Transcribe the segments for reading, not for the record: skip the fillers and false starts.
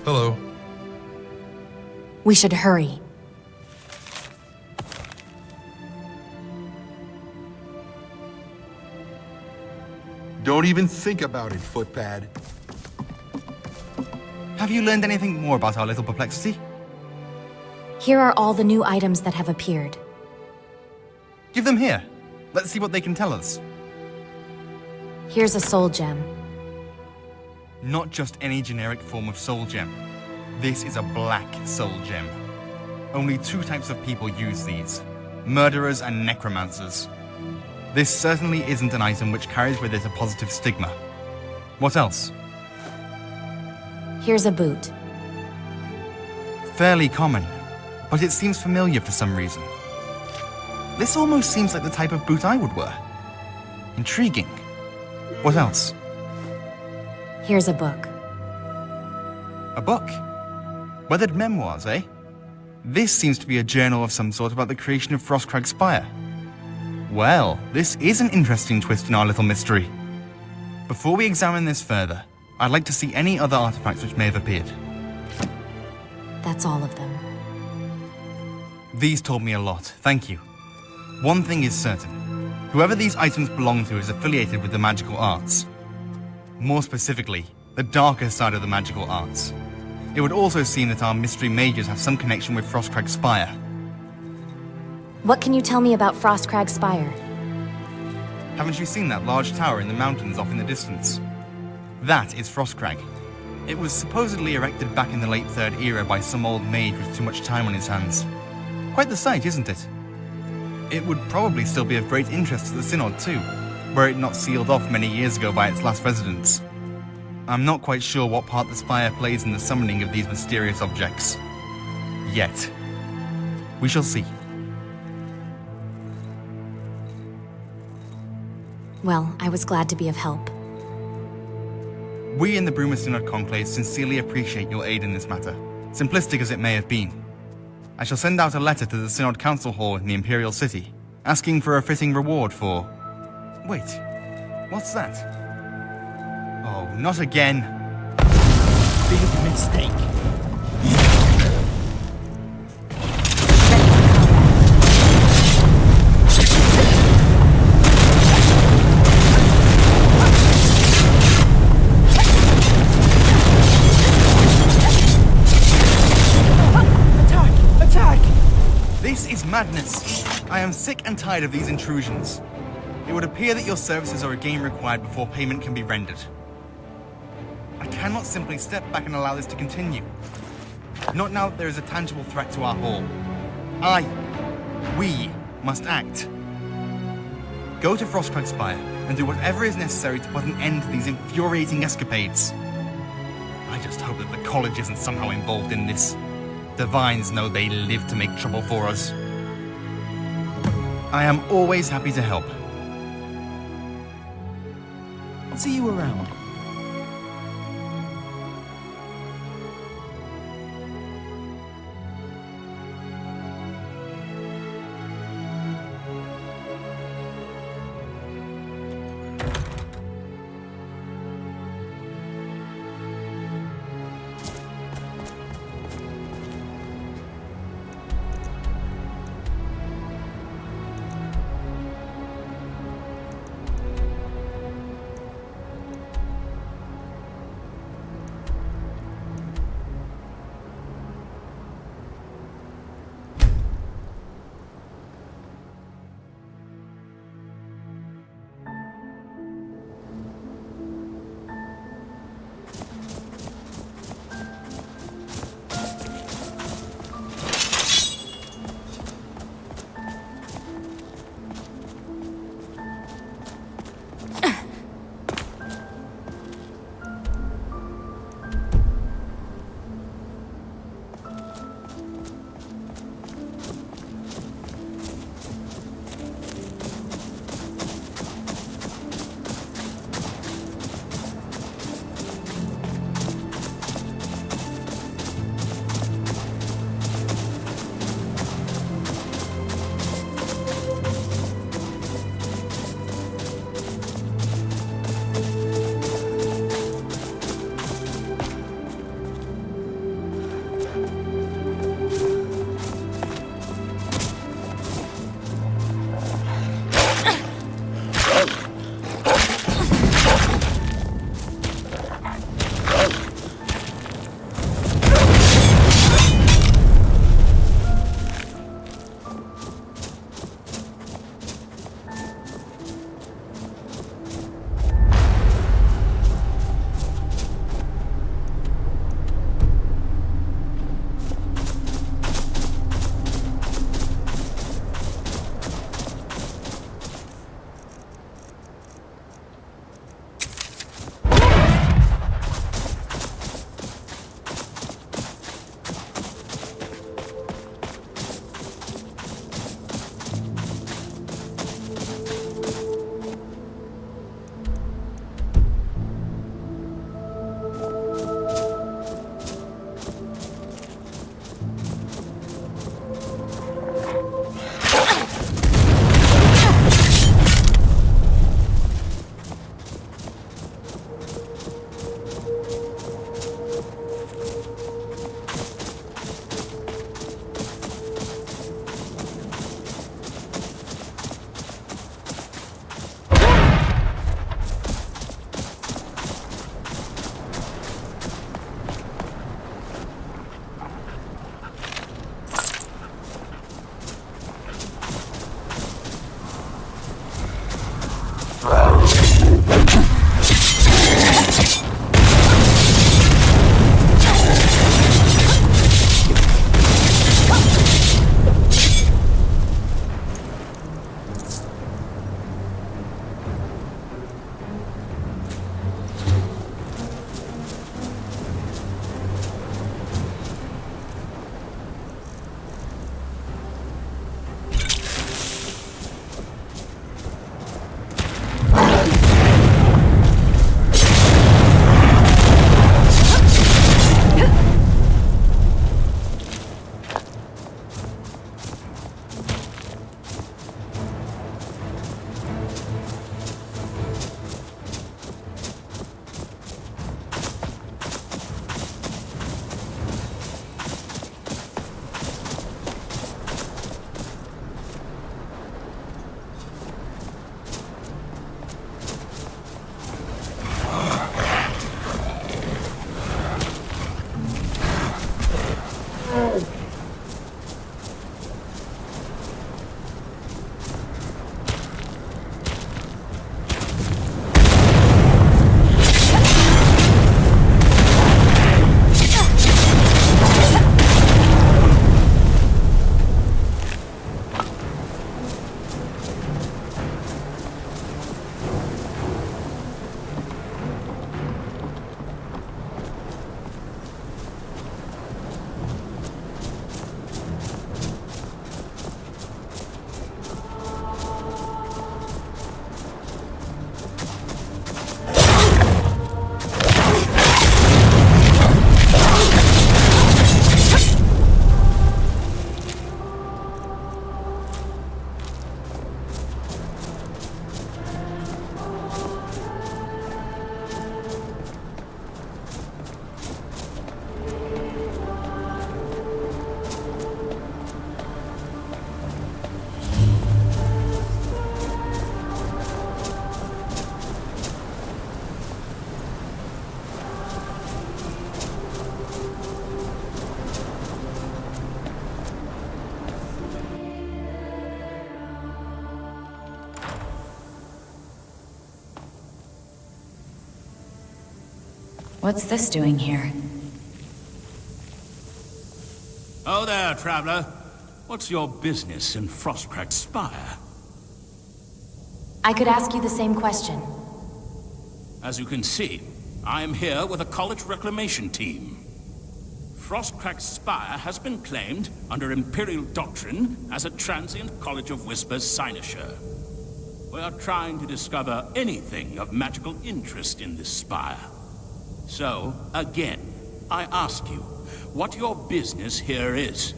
Hello. We should hurry. Don't even think about it, footpad. Have you learned anything more about our little perplexity? Here are all the new items that have appeared. Give them here. Let's see what they can tell us. Here's a soul gem. Not just any generic form of soul gem. This is a black soul gem. Only two types of people use these: murderers and necromancers. This certainly isn't an item which carries with it a positive stigma. What else? Here's a boot. Fairly common, but it seems familiar for some reason. This almost seems like the type of boot I would wear. Intriguing. What else? Here's a book. A book? Weathered memoirs, eh? This seems to be a journal of some sort about the creation of Frostcrag Spire. Well, this is an interesting twist in our little mystery. Before we examine this further, I'd like to see any other artifacts which may have appeared. That's all of them. These told me a lot, thank you. One thing is certain. Whoever these items belong to is affiliated with the magical arts. More specifically, the darker side of the magical arts. It would also seem that our mystery mages have some connection with Frostcrag Spire. What can you tell me about Frostcrag Spire? Haven't you seen that large tower in the mountains off in the distance? That is Frostcrag. It was supposedly erected back in the late Third Era by some old mage with too much time on his hands. Quite the sight, isn't it? It would probably still be of great interest to the Synod too, were it not sealed off many years ago by its last residents. I'm not quite sure what part the Spire plays in the summoning of these mysterious objects. Yet. We shall see. Well, I was glad to be of help. We in the Bruma Synod Conclave sincerely appreciate your aid in this matter, simplistic as it may have been. I shall send out a letter to the Synod Council Hall in the Imperial City, asking for a fitting reward for... Wait, what's that? Oh, not again. Big mistake. Madness. I am sick and tired of these intrusions. It would appear that your services are again required before payment can be rendered. I cannot simply step back and allow this to continue. Not now that there is a tangible threat to our hall. We must act. Go to Frostcrag Spire and do whatever is necessary to put an end to these infuriating escapades. I just hope that the college isn't somehow involved in this. Divines know they live to make trouble for us. I am always happy to help. I'll see you around. What's this doing here? Oh there, traveler. What's your business in Frostcrack Spire? I could ask you the same question. As you can see, I am here with a college reclamation team. Frostcrack Spire has been claimed under Imperial doctrine as a transient College of Whispers cynosure. We are trying to discover anything of magical interest in this spire. So, again, I ask you, what your business here is.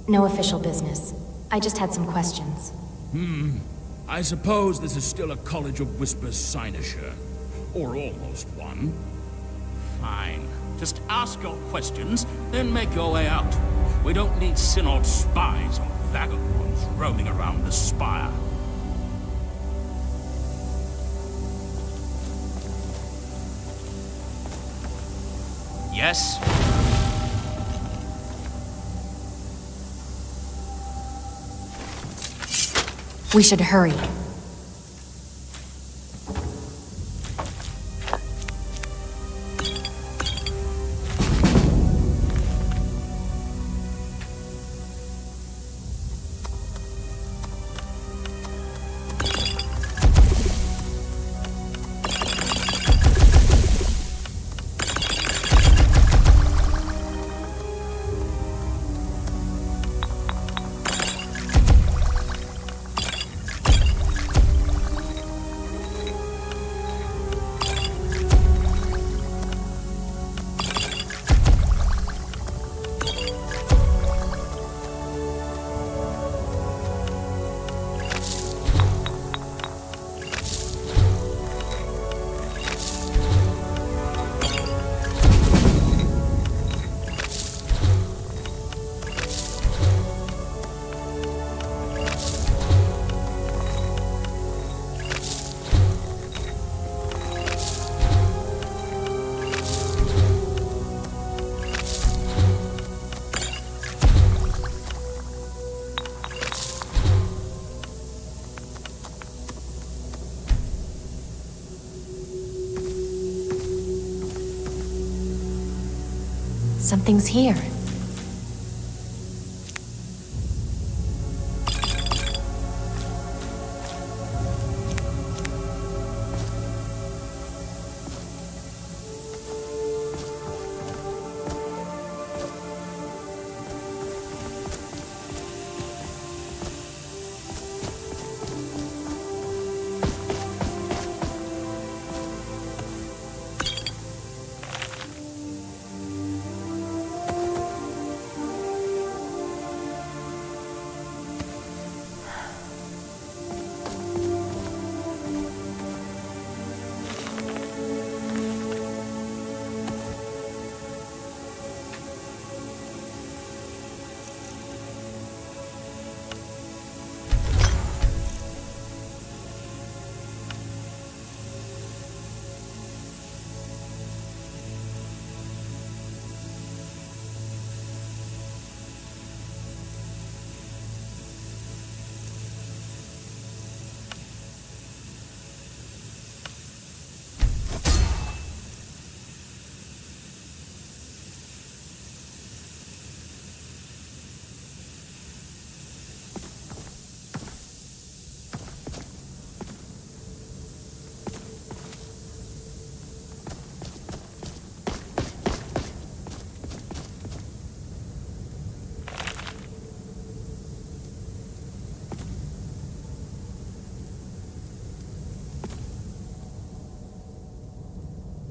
No official business. I just had some questions. I suppose this is still a College of Whispers cynosure. Or almost one. Fine. Just ask your questions, then make your way out. We don't need Synod spies or vagabonds roaming around the spire. Yes? We should hurry. Something's here.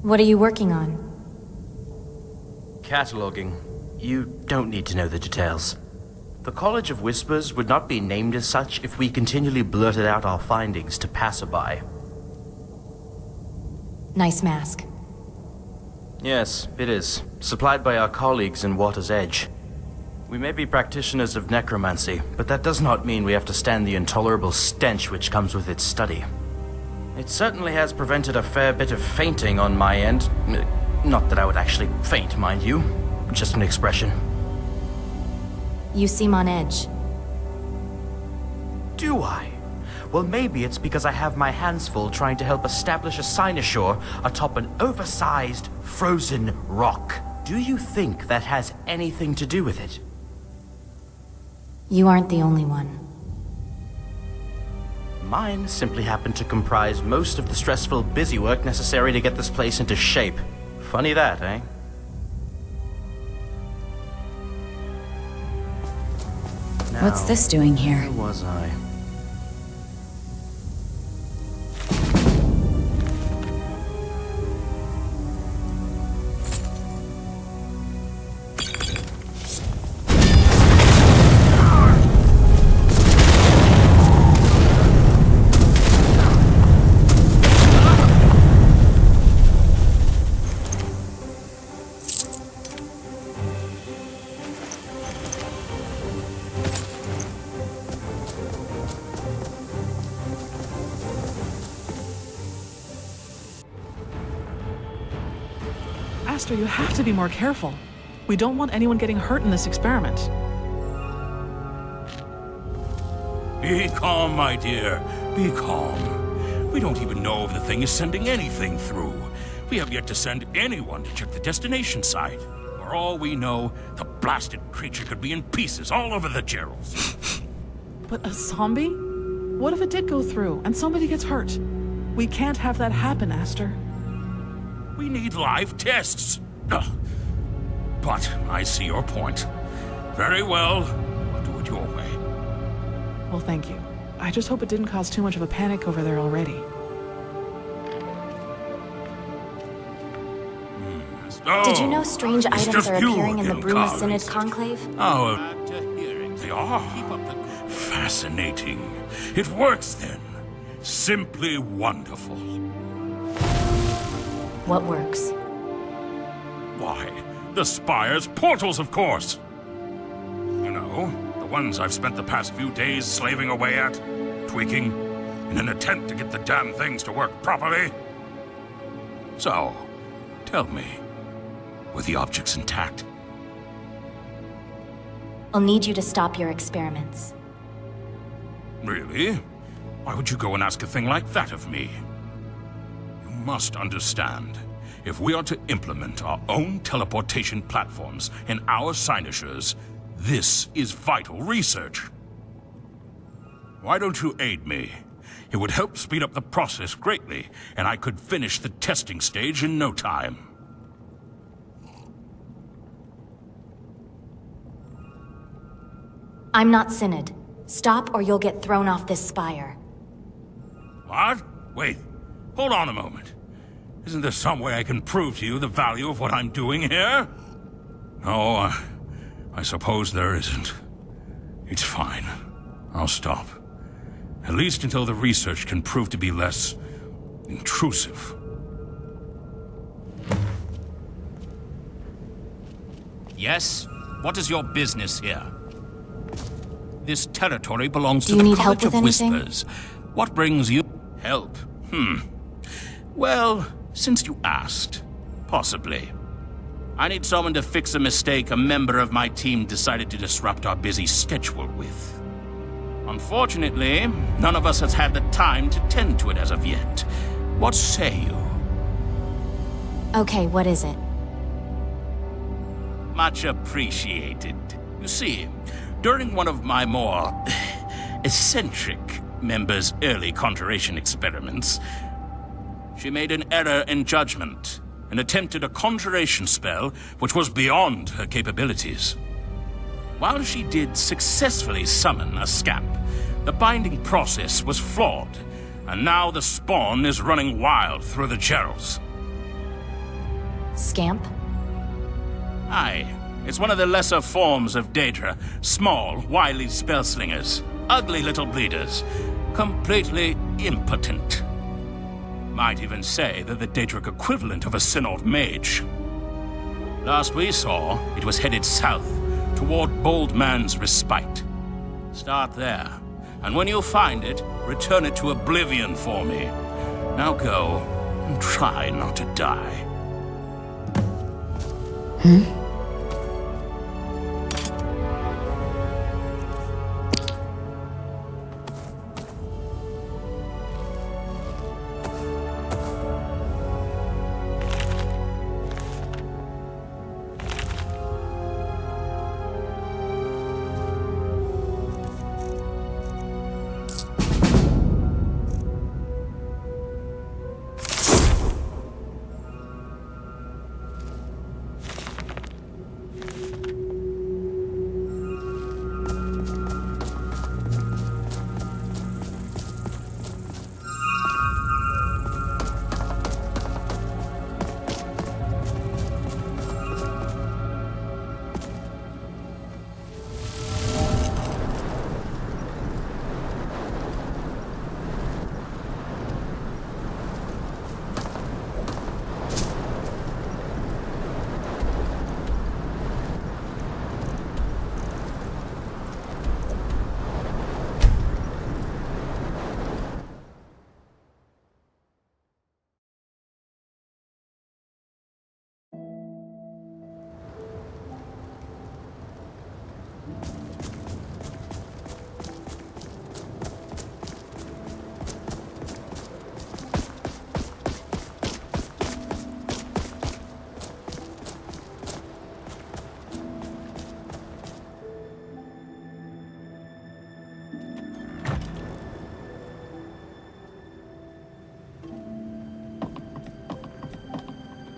What are you working on? Cataloging. You don't need to know the details. The College of Whispers would not be named as such if we continually blurted out our findings to passerby. Nice mask. Yes, it is. Supplied by our colleagues in Water's Edge. We may be practitioners of necromancy, but that does not mean we have to stand the intolerable stench which comes with its study. It certainly has prevented a fair bit of fainting on my end. Not that I would actually faint, mind you. Just an expression. You seem on edge. Do I? Well, maybe it's because I have my hands full trying to help establish a cynosure atop an oversized, frozen rock. Do you think that has anything to do with it? You aren't the only one. Mine simply happened to comprise most of the stressful busy work necessary to get this place into shape. Funny that, eh? What's this doing here? Where was I? Aster, you have to be more careful. We don't want anyone getting hurt in this experiment. Be calm, my dear. Be calm. We don't even know if the thing is sending anything through. We have yet to send anyone to check the destination site. For all we know, the blasted creature could be in pieces all over the Gerals. But a zombie? What if it did go through and somebody gets hurt? We can't have that happen, Aster. We need live tests. Ugh. But I see your point. Very well. We'll do it your way. Well, thank you. I just hope it didn't cause too much of a panic over there already. Did you know strange it's items just are you appearing in the again, Bruma Carl. Synod Conclave? Oh, they are. Fascinating. It works then. Simply wonderful. What works? Why, the Spire's portals, of course. You know, the ones I've spent the past few days slaving away at, tweaking, in an attempt to get the damn things to work properly. So, tell me, were the objects intact? I'll need you to stop your experiments. Really? Why would you go and ask a thing like that of me? You must understand. If we are to implement our own teleportation platforms in our cynosures, this is vital research. Why don't you aid me? It would help speed up the process greatly, and I could finish the testing stage in no time. I'm not Synod. Stop or you'll get thrown off this spire. What? Wait. Hold on a moment. Isn't there some way I can prove to you the value of what I'm doing here? No, I suppose there isn't. It's fine. I'll stop. At least until the research can prove to be less intrusive. Yes? What is your business here? This territory belongs Do to you the need help College of with anything? Whispers. What brings you help? Well, since you asked, possibly. I need someone to fix a mistake a member of my team decided to disrupt our busy schedule with. Unfortunately, none of us has had the time to tend to it as of yet. What say you? Okay, what is it? Much appreciated. You see, during one of my more eccentric members' early conjuration experiments, she made an error in judgment and attempted a conjuration spell which was beyond her capabilities. While she did successfully summon a scamp, the binding process was flawed, and now the spawn is running wild through the Gerals. Scamp? Aye, it's one of the lesser forms of Daedra. Small, wily spellslingers. Ugly little bleeders. Completely impotent. Might even say they're the Daedric equivalent of a Synod mage. Last we saw, it was headed south, toward Bold Man's Respite. Start there, and when you find it, return it to oblivion for me. Now go, and try not to die.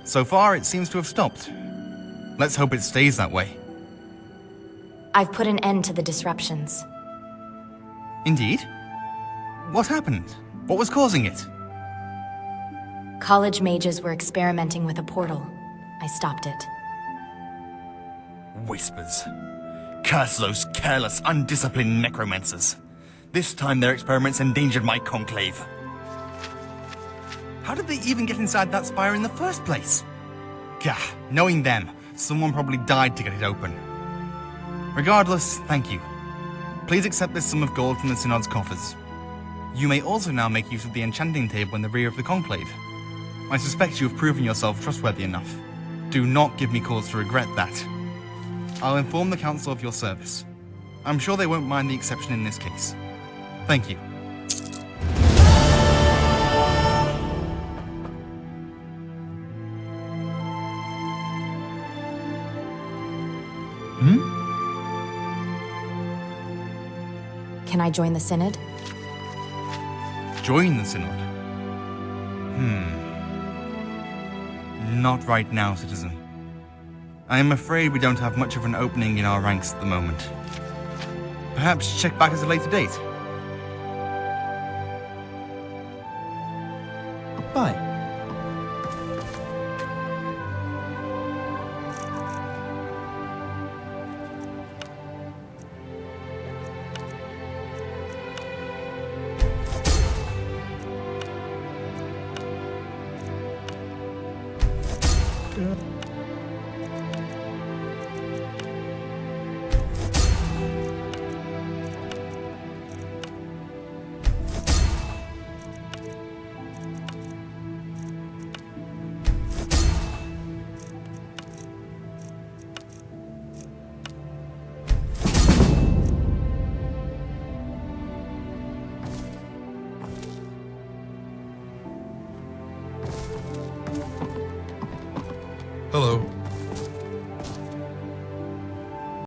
So far, it seems to have stopped. Let's hope it stays that way. I've put an end to the disruptions. Indeed? What happened? What was causing it? College mages were experimenting with a portal. I stopped it. Whispers. Curse those careless, undisciplined necromancers. This time their experiments endangered my conclave. How did they even get inside that spire in the first place? Gah, knowing them, someone probably died to get it open. Regardless, thank you. Please accept this sum of gold from the Synod's coffers. You may also now make use of the enchanting table in the rear of the conclave. I suspect you have proven yourself trustworthy enough. Do not give me cause to regret that. I'll inform the council of your service. I'm sure they won't mind the exception in this case. Thank you. Can I join the Synod? Join the Synod? Not right now, citizen. I am afraid we don't have much of an opening in our ranks at the moment. Perhaps check back at a later date. Bye. Hello.